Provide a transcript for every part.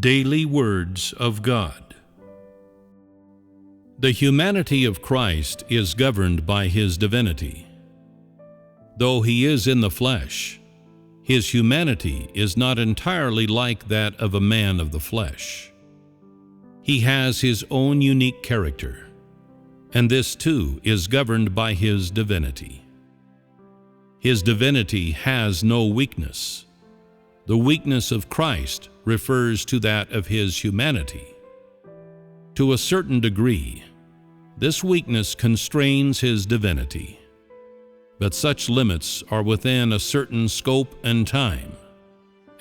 Daily Words of God. The humanity of Christ is governed by His divinity. Though He is in the flesh, His humanity is not entirely like that of a man of the flesh. He has His own unique character, and this too is governed by His divinity. His divinity has no weakness. The weakness of Christ refers to that of His humanity. To a certain degree, this weakness constrains His divinity, but such limits are within a certain scope and time,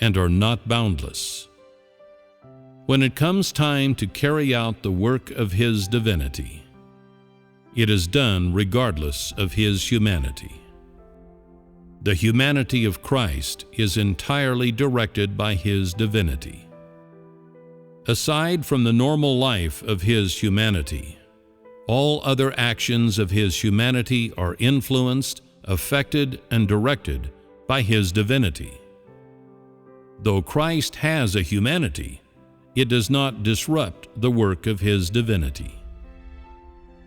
and are not boundless. When it comes time to carry out the work of His divinity, it is done regardless of His humanity. The humanity of Christ is entirely directed by His divinity. Aside from the normal life of His humanity, all other actions of His humanity are influenced, affected, and directed by His divinity. Though Christ has a humanity, it does not disrupt the work of His divinity.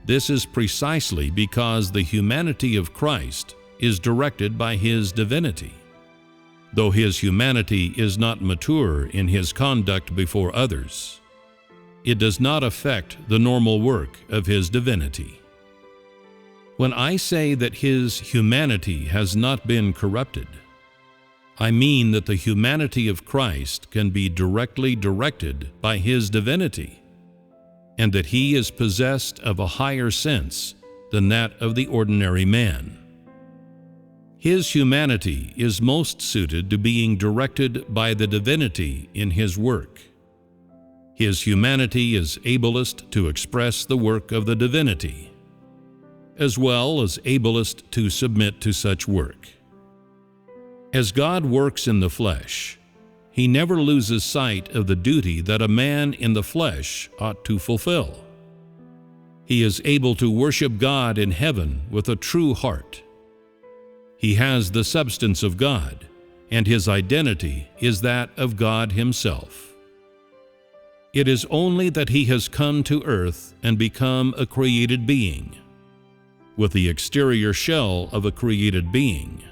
This is precisely because the humanity of Christ is directed by His divinity. Though His humanity is not mature in His conduct before others, it does not affect the normal work of His divinity. When I say that His humanity has not been corrupted, I mean that the humanity of Christ can be directly directed by His divinity, and that He is possessed of a higher sense than that of the ordinary man. His humanity is most suited to being directed by the divinity in His work. His humanity is ablest to express the work of the divinity, as well as ablest to submit to such work. As God works in the flesh, He never loses sight of the duty that a man in the flesh ought to fulfill. He is able to worship God in heaven with a true heart. He has the substance of God, and His identity is that of God Himself. It is only that He has come to earth and become a created being, with the exterior shell of a created being,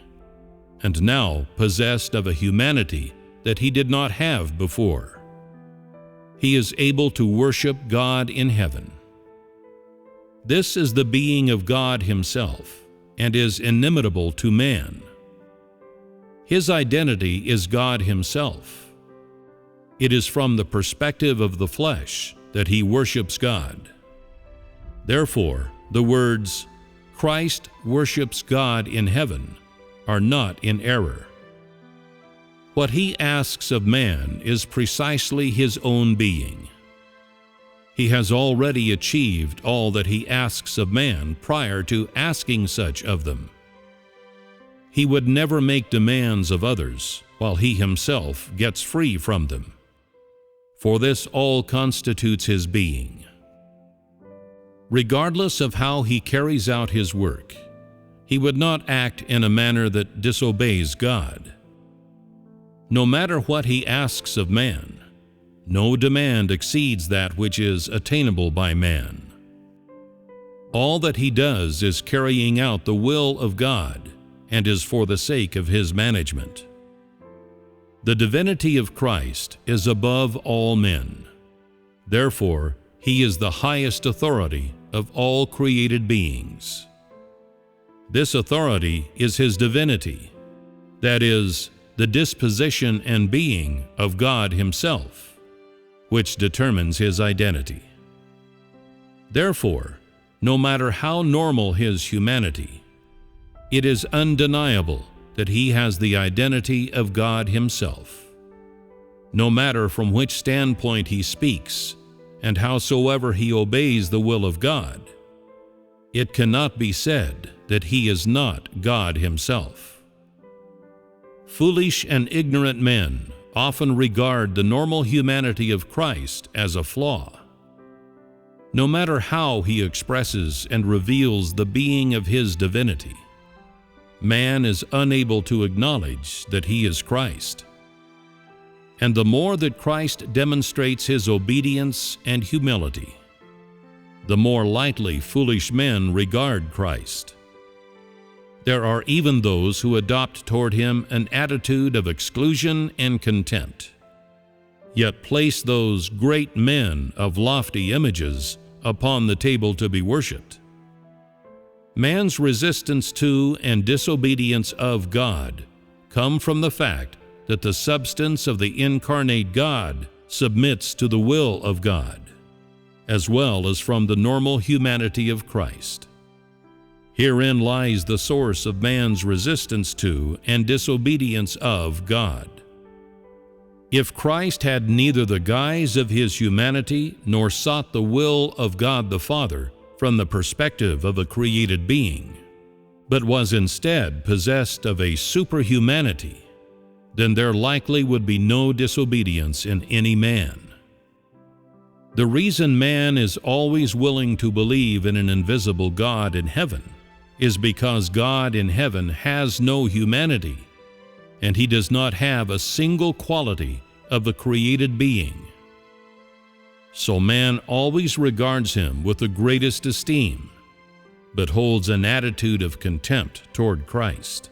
and now possessed of a humanity that He did not have before. He is able to worship God in heaven. This is the being of God Himself, and is inimitable to man. His identity is God Himself. It is from the perspective of the flesh that He worships God. Therefore, the words, "Christ worships God in heaven," are not in error. What He asks of man is precisely His own being. He has already achieved all that He asks of man prior to asking such of them. He would never make demands of others while He Himself gets free from them, for this all constitutes His being. Regardless of how He carries out His work, He would not act in a manner that disobeys God. No matter what He asks of man, no demand exceeds that which is attainable by man. All that He does is carrying out the will of God and is for the sake of His management. The divinity of Christ is above all men. Therefore, He is the highest authority of all created beings. This authority is His divinity, that is, the disposition and being of God Himself, which determines His identity. Therefore, no matter how normal His humanity, it is undeniable that He has the identity of God Himself. No matter from which standpoint He speaks, and howsoever He obeys the will of God, it cannot be said that He is not God Himself. Foolish and ignorant men often regard the normal humanity of Christ as a flaw. No matter how He expresses and reveals the being of His divinity, man is unable to acknowledge that He is Christ. and the more that Christ demonstrates his obedience and humility, the more lightly foolish men regard Christ. There are even those who adopt toward him an attitude of exclusion and contempt, yet place those great men of lofty images upon the table to be worshipped. Man's resistance to and disobedience of God come from the fact that the substance of the incarnate God submits to the will of God, as well as from the normal humanity of Christ. Herein lies the source of man's resistance to and disobedience of God. If Christ had neither the guise of his humanity nor sought the will of God the Father from the perspective of a created being, but was instead possessed of a superhumanity, then there likely would be no disobedience in any man. The reason man is always willing to believe in an invisible God in heaven is because God in heaven has no humanity, and he does not have a single quality of the created being. So man always regards him with the greatest esteem, but holds an attitude of contempt toward Christ.